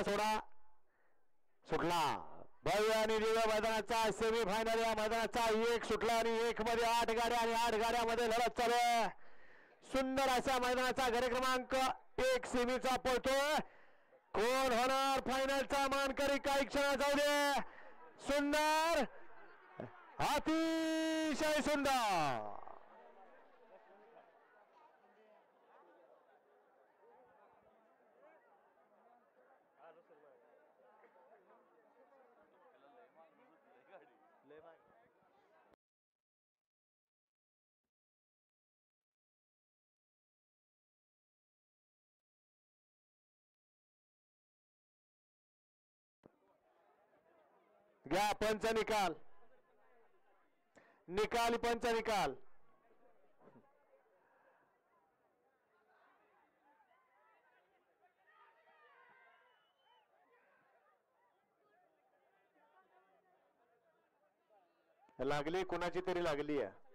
सोडा सुटला भव्य आणि दिव्य मैदानाचा सेमी फायनल या मैदानाचा एक सुटला आणि एक मध्ये 8 गाड्या आणि 8 गाड्यामध्ये लढत चालू आहे. सुंदर अशा मैदानाचा गडी क्रमांक 1 सेमीचा पळतोय. कोण होणार फायनलचा मानकरी काही क्षणात जाऊ दे. सुंदर अतिशय सुंदर घ्या पंच निकाल. निकाल पंच निकाल. लागली कुणाची तरी लागली आहे.